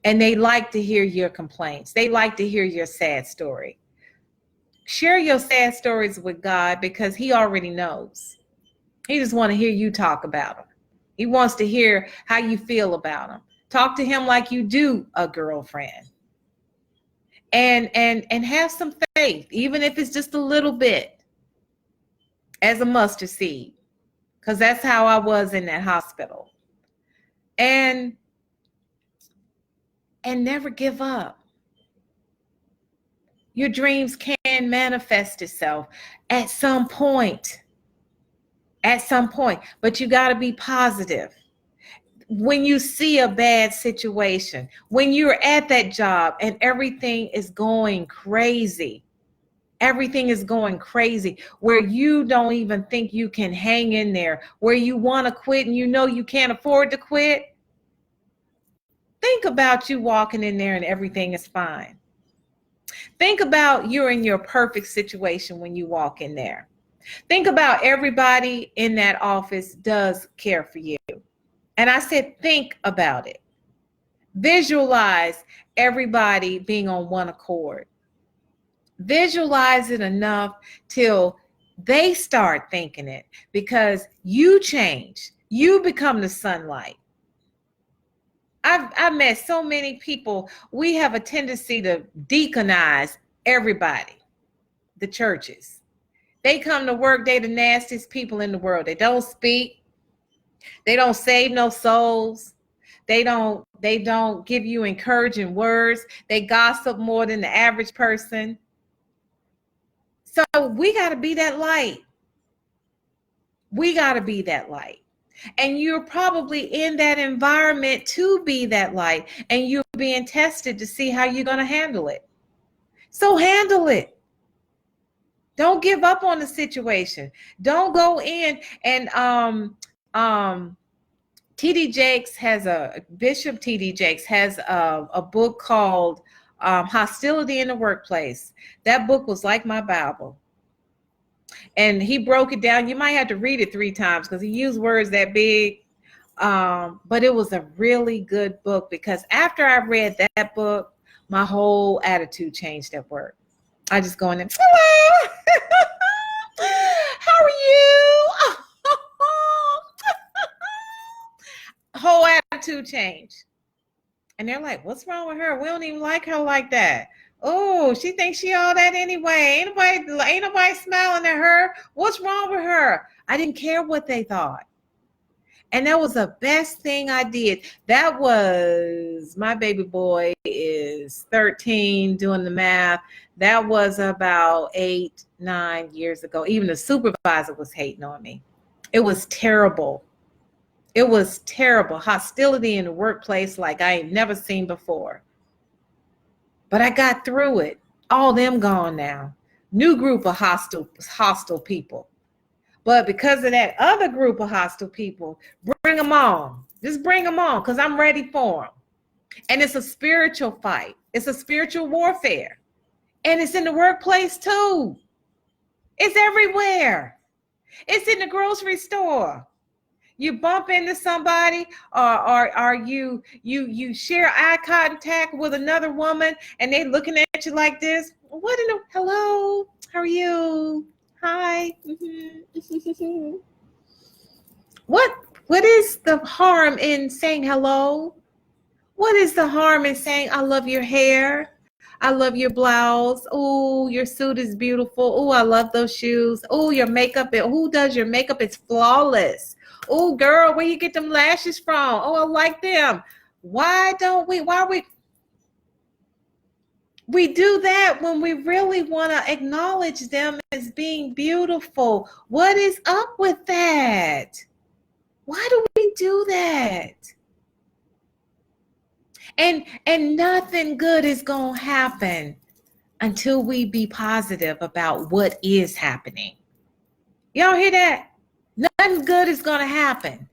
And they like to hear your complaints. They like to hear your sad story. Share your sad stories with God because he already knows. He just wants to hear you talk about them. He wants to hear how you feel about them. Talk to him like you do a girlfriend. And have some faith, even if it's just a little bit, as a mustard seed, because that's how I was in that hospital. And never give up. Your dreams can manifest itself at some point. At some point, but you got to be positive. When you see a bad situation, when you're at that job and everything is going crazy, where you don't even think you can hang in there, where you want to quit and you know you can't afford to quit, think about you walking in there and everything is fine. Think about you're in your perfect situation when you walk in there. Think about everybody in that office does care for you. And I said, think about it. Visualize everybody being on one accord. Visualize it enough till they start thinking it, because you change. You become the sunlight. I've met so many people. We have a tendency to deaconize everybody, the churches. They come to work, they the nastiest people in the world. They don't speak. They don't save no souls. They don't give you encouraging words. They gossip more than the average person. So we got to be that light. We got to be that light. And you're probably in that environment to be that light. And you're being tested to see how you're going to handle it. So handle it. Don't give up on the situation. Don't go in and T.D. Jakes has Bishop T.D. Jakes has a book called Hostility in the Workplace. That book was like my Bible. And he broke it down. You might have to read it 3 times because he used words that big. But it was a really good book, because after I read that book, my whole attitude changed at work. I just go in there, hello, how are you? Whole attitude change. And they're like, what's wrong with her? We don't even like her like that. Oh, she thinks she all that anyway. Ain't nobody smiling at her. What's wrong with her? I didn't care what they thought. And that was the best thing I did. That was, my baby boy is 13, doing the math. That was about 8, 9 years ago. Even the supervisor was hating on me. It was terrible. It was terrible. Hostility in the workplace like I ain't never seen before. But I got through it. All them gone now. New group of hostile people. But because of that other group of hostile people, bring them on. Just bring them on, because I'm ready for them. And it's a spiritual fight. It's a spiritual warfare. And it's in the workplace too. It's everywhere. It's in the grocery store. You bump into somebody, or you share eye contact with another woman and they looking at you like this. What in the, hello, how are you? Hi. Mm-hmm. What is the harm in saying hello? What is the harm in saying I love your hair? I love your blouse. Oh, your suit is beautiful. Oh, I love those shoes. Oh, your makeup. Who does your makeup? It's flawless. Oh, girl, where you get them lashes from? Oh, I like them. Why we do that when we really want to acknowledge them as being beautiful? What is up with that? Why do we do that? And nothing good is going to happen until we be positive about what is happening. Y'all hear that? Nothing good is going to happen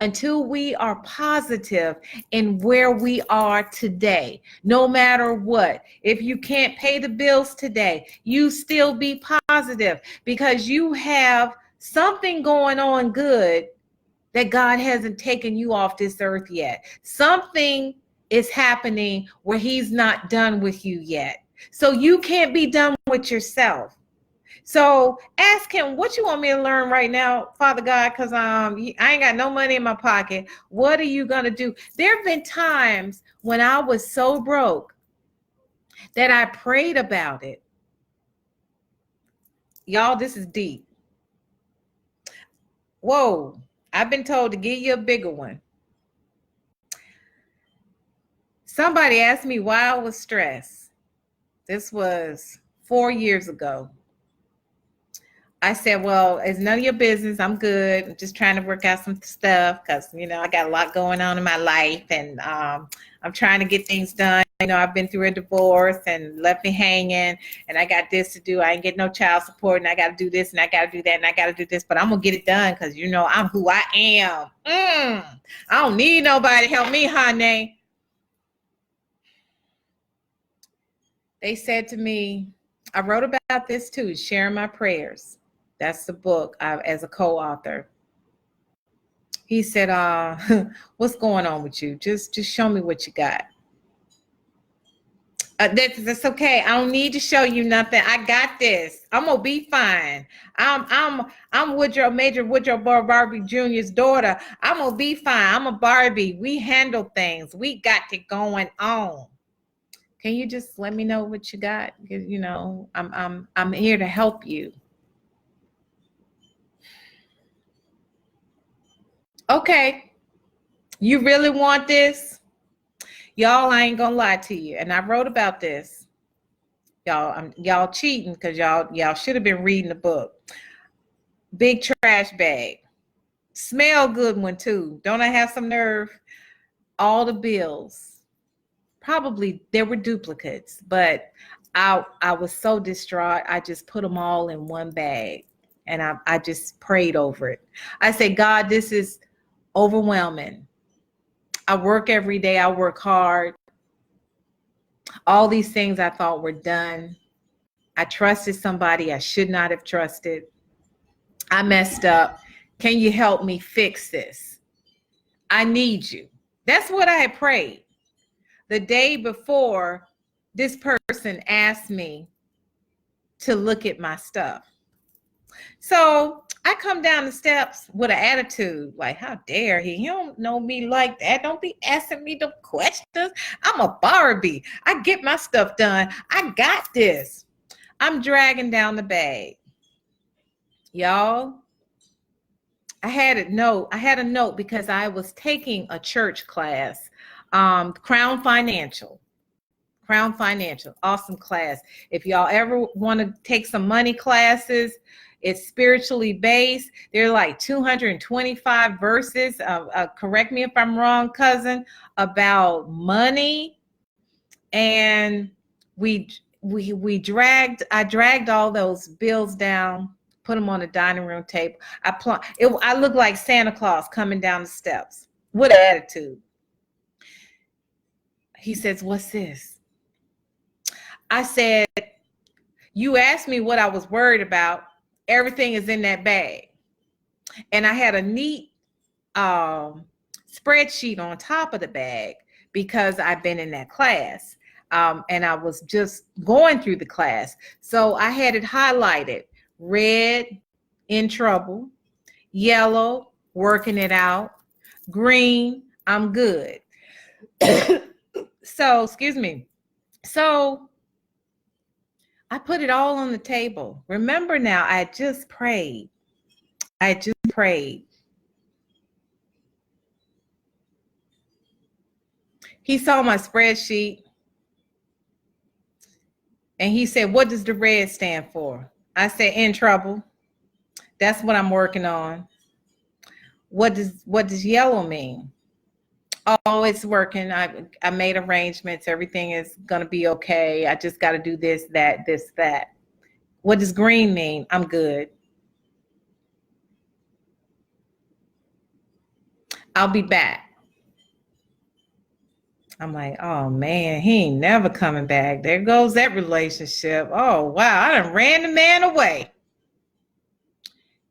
until we are positive in where we are today. No matter what, if you can't pay the bills today, you still be positive because you have something going on good that God hasn't taken you off this earth yet. Something is happening where he's not done with you yet. So you can't be done with yourself. So ask him, what you want me to learn right now, Father God, because I ain't got no money in my pocket. What are you going to do? There have been times when I was so broke that I prayed about it. Y'all, this is deep. Whoa, I've been told to give you a bigger one. Somebody asked me why I was stressed. This was 4 years ago. I said, well, it's none of your business. I'm good. I'm just trying to work out some stuff because, I got a lot going on in my life and I'm trying to get things done. I've been through a divorce and left me hanging and I got this to do. I ain't get no child support and I got to do this and I got to do that and I got to do this, but I'm going to get it done because, I'm who I am. I don't need nobody to help me, honey. They said to me, I wrote about this too, Sharing My Prayers. That's the book as a co-author. He said, what's going on with you? Just show me what you got. That's okay. I don't need to show you nothing. I got this. I'm gonna be fine. I'm Major Woodrow Barbie Jr.'s daughter. I'm gonna be fine. I'm a Barbie. We handle things. We got it going on. Can you just let me know what you got? Because I'm here to help you. Okay, you really want this? Y'all, I ain't gonna lie to you. And I wrote about this. Y'all cheating because y'all should have been reading the book. Big trash bag. Smell good one too. Don't I have some nerve? All the bills. Probably there were duplicates, but I was so distraught. I just put them all in one bag and I just prayed over it. I said, God, this is overwhelming. I work every day. I work hard. All these things I thought were done. I trusted somebody I should not have trusted. I messed up. Can you help me fix this? I need you. That's what I had prayed. The day before, this person asked me to look at my stuff. So I come down the steps with an attitude like, how dare he? You don't know me like that. Don't be asking me the questions. I'm a Barbie. I get my stuff done. I got this. I'm dragging down the bag. Y'all, I had a note because I was taking a church class, Crown Financial, awesome class. If y'all ever want to take some money classes, it's spiritually based. They're like 225 verses. Correct me if I'm wrong, cousin, about money. And I dragged all those bills down, put them on the dining room table. I looked like Santa Claus coming down the steps with an attitude. He says, what's this? I said, you asked me what I was worried about. Everything is in that bag. And I had a neat spreadsheet on top of the bag because I've been in that class. And I was just going through the class. So I had it highlighted. Red, in trouble. Yellow, working it out. Green, I'm good. So, excuse me. So I put it all on the table. Remember now, I just prayed. I just prayed. He saw my spreadsheet and he said, "What does the red stand for?" I said, "In trouble." That's what I'm working on. What does yellow mean? Oh, it's working. I made arrangements. Everything is gonna be okay. I just got to do this, that, this, that. What does green mean? I'm good. I'll be back. I'm like, oh man, he ain't never coming back. There goes that relationship. Oh wow, I done ran the man away.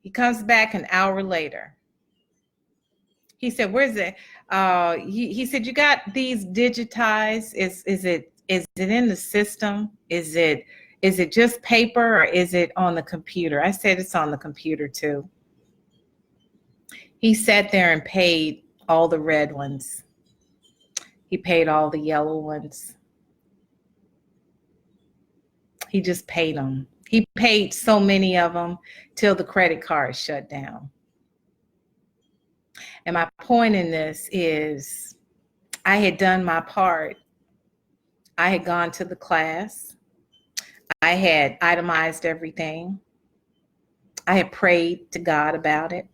He comes back an hour later. He said, "Where's it?" He said, "You got these digitized? Is it in the system? Is it just paper or is it on the computer?" I said, "It's on the computer too." He sat there and paid all the red ones. He paid all the yellow ones. He just paid them. He paid so many of them till the credit card shut down. And my point in this is I had done my part. I had gone to the class. I had itemized everything. I had prayed to God about it.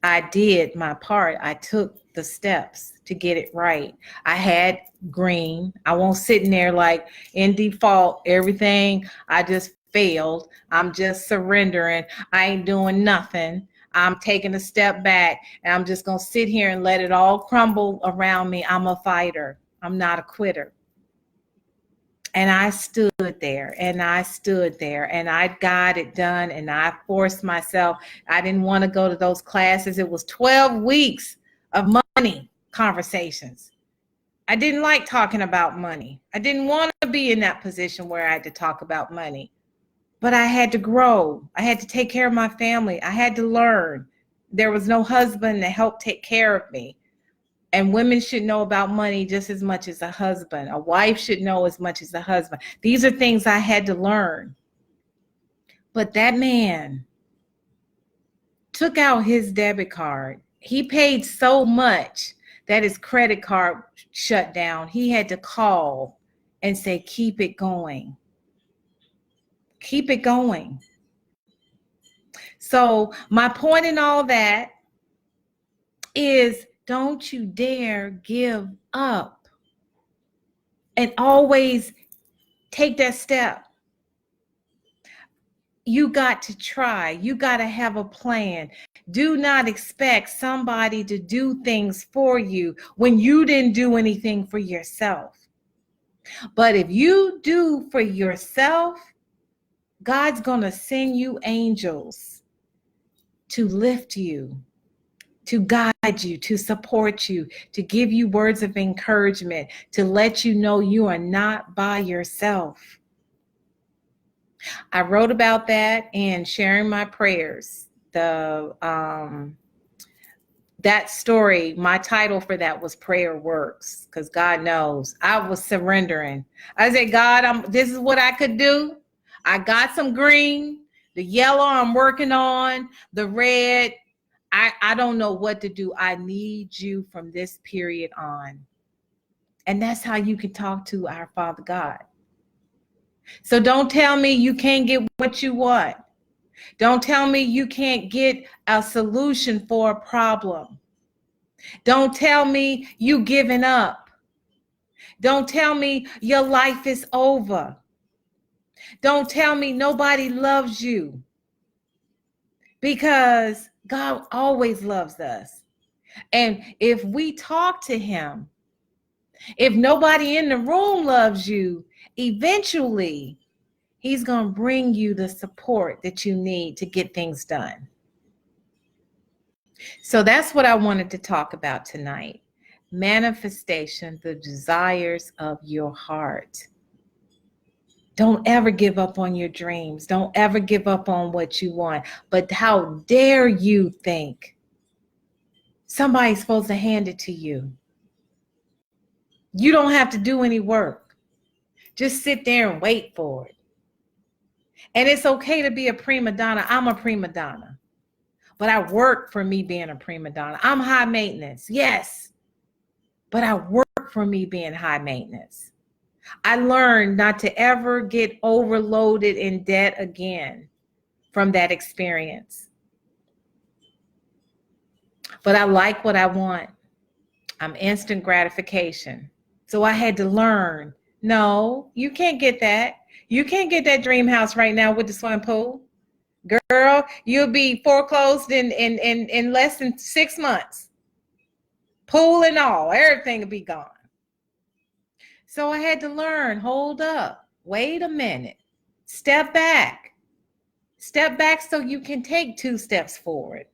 I did my part. I took the steps to get it right. I had green. I won't sit in there like in default, everything I just failed. I'm just surrendering. I ain't doing nothing. I'm taking a step back and I'm just going to sit here and let it all crumble around me. I'm a fighter. I'm not a quitter. And I stood there and I stood there and I got it done and I forced myself. I didn't want to go to those classes. It was 12 weeks of money conversations. I didn't like talking about money. I didn't want to be in that position where I had to talk about money. But I had to grow. I had to take care of my family. I had to learn. There was no husband to help take care of me. And women should know about money just as much as a husband. A wife should know as much as a husband. These are things I had to learn. But that man took out his debit card. He paid so much that his credit card shut down. He had to call and say, "Keep it going. Keep it going." So my point in all that is don't you dare give up and always take that step. You got to try. You got to have a plan. Do not expect somebody to do things for you when you didn't do anything for yourself. But if you do for yourself, God's going to send you angels to lift you, to guide you, to support you, to give you words of encouragement, to let you know you are not by yourself. I wrote about that in Sharing My Prayers. That story, my title for that was Prayer Works, because God knows I was surrendering. I said, God, this is what I could do. I got some green, the yellow I'm working on, the red. I don't know what to do. I need you from this period on. And that's how you can talk to our Father God. So don't tell me you can't get what you want. Don't tell me you can't get a solution for a problem. Don't tell me you giving up. Don't tell me your life is over. Don't tell me nobody loves you, because God always loves us. And if we talk to him, if nobody in the room loves you, eventually he's going to bring you the support that you need to get things done. So that's what I wanted to talk about tonight. Manifestation, the desires of your heart. Don't ever give up on your dreams. Don't ever give up on what you want. But how dare you think somebody's supposed to hand it to you? You don't have to do any work. just sit there and wait for it. And it's okay to be a prima donna. I'm a prima donna, but I work for me being a prima donna. I'm high maintenance, yes, but I work for me being high maintenance. I learned not to ever get overloaded in debt again from that experience. But I like what I want. I'm instant gratification. So I had to learn, no, you can't get that. You can't get that dream house right now with the swimming pool. Girl, you'll be foreclosed in less than 6 months. Pool and all, everything will be gone. So I had to learn, hold up, wait a minute, step back. Step back so you can take 2 steps forward.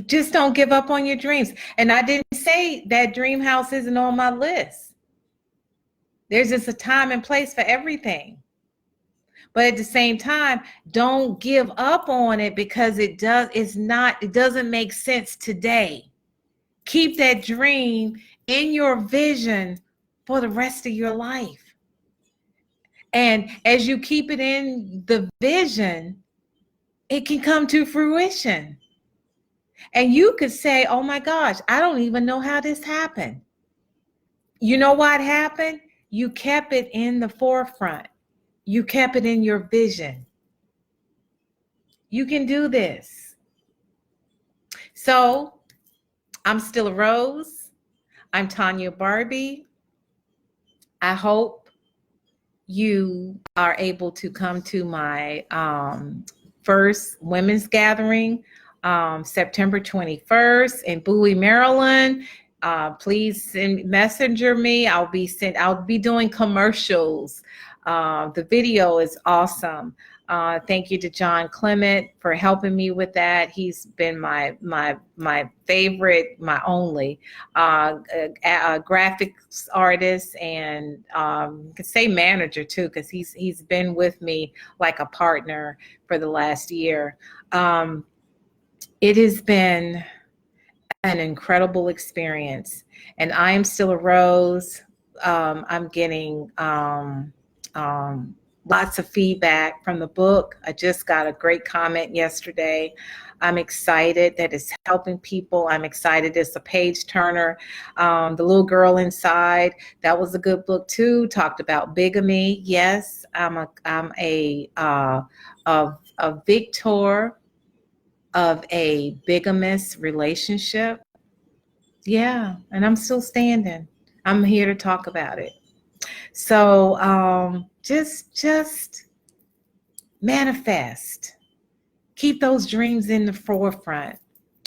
Just don't give up on your dreams. And I didn't say that dream house isn't on my list. There's just a time and place for everything. But at the same time, don't give up on it because it doesn't make sense today. Keep that dream in your vision for the rest of your life. And as you keep it in the vision, it can come to fruition. And you could say, oh my gosh, I don't even know how this happened. You know what happened? You kept it in the forefront. You kept it in your vision. You can do this. So I'm still a Rose. I'm Tanya Barbie. I hope you are able to come to my first women's gathering September 21st in Bowie, Maryland. Please messenger me. I'll be doing commercials. The video is awesome. Thank you to John Clement for helping me with that. He's been my favorite, my only graphics artist, and could say manager too, because he's been with me like a partner for the last year. It has been an incredible experience, and I am still a Rose. I'm getting lots of feedback from the book. I just got a great comment yesterday. I'm excited that it's helping people. I'm excited it's a page turner. The little girl inside, that was a good book too. Talked about bigamy. Yes, I'm a victor of a bigamous relationship. Yeah, and I'm still standing. I'm here to talk about it. So just manifest. Keep those dreams in the forefront,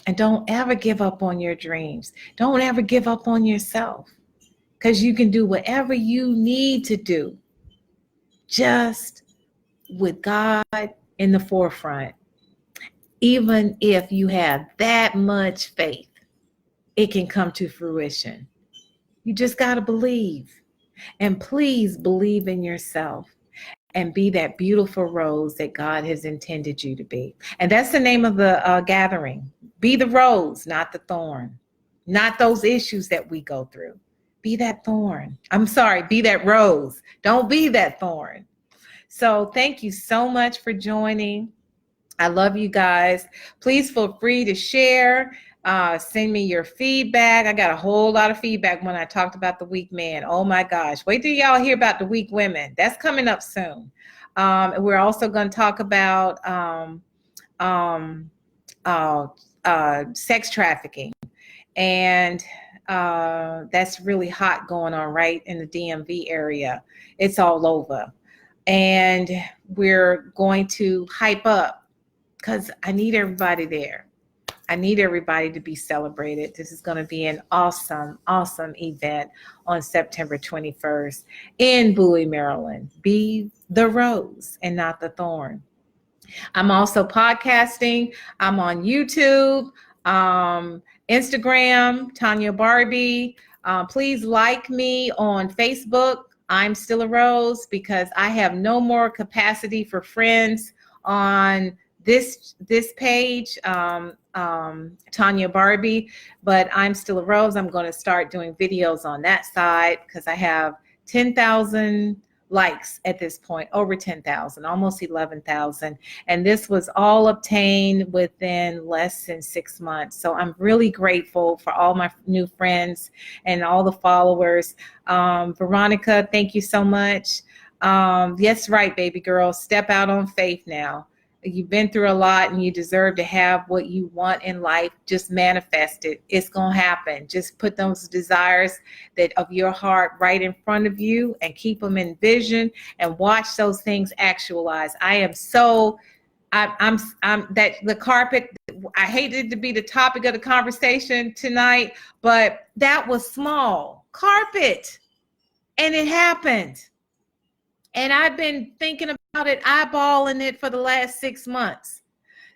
and don't ever give up on your dreams. Don't ever give up on yourself, because you can do whatever you need to do, just with God in the forefront. Even if you have that much faith, it can come to fruition. You just got to believe. And please believe in yourself and be that beautiful rose that God has intended you to be. And that's the name of the gathering. Be the rose, not the thorn. Not those issues that we go through. Be that thorn. I'm sorry, be that rose. Don't be that thorn. So thank you so much for joining. I love you guys. Please feel free to share. Send me your feedback. I got a whole lot of feedback when I talked about the weak man. Oh my gosh. Wait till y'all hear about the weak women. That's coming up soon. And we're also going to talk about sex trafficking. And that's really hot going on right in the DMV area. It's all over. And we're going to hype up, because I need everybody there. I need everybody to be celebrated. This is going to be an awesome, awesome event on September 21st in Bowie, Maryland. Be the rose and not the thorn. I'm also podcasting. I'm on YouTube, Instagram, Tanya Barbie. Please like me on Facebook. I'm still a Rose, because I have no more capacity for friends on this page, Tanya Barbie, but I'm still a Rose. I'm going to start doing videos on that side, because I have 10,000 likes at this point, over 10,000, almost 11,000. And this was all obtained within less than 6 months. So I'm really grateful for all my new friends and all the followers. Veronica, thank you so much. Yes, right, baby girl. Step out on faith now. You've been through a lot and you deserve to have what you want in life. Just manifest it. It's going to happen. Just put those desires that of your heart right in front of you and keep them in vision and watch those things actualize. I am so I'm that the carpet, I hated to be the topic of the conversation tonight, but that was small carpet and it happened. And I've been thinking about it, eyeballing it for the last 6 months.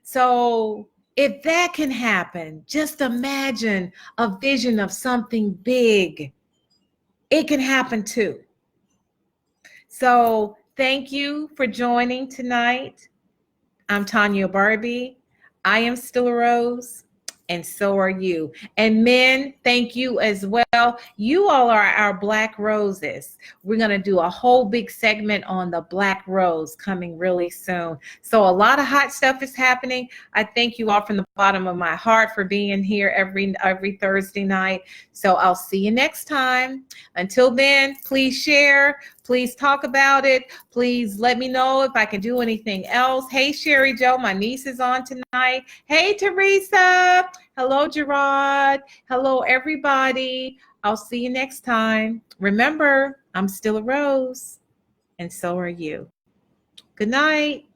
So if that can happen, just imagine a vision of something big. It can happen too. So thank you for joining tonight. I'm Tanya Barbie. I am still a rose, and so are you. And men, thank you as well. You all are our black roses. We're going to do a whole big segment on the black rose coming really soon. So a lot of hot stuff is happening. I thank you all from the bottom of my heart for being here every Thursday night. So I'll see you next time. Until then, please share. Please talk about it. Please let me know if I can do anything else. Hey, Sherry Joe, my niece is on tonight. Hey, Teresa. Hello, Gerard. Hello, everybody. I'll see you next time. Remember, I'm still a rose, and so are you. Good night.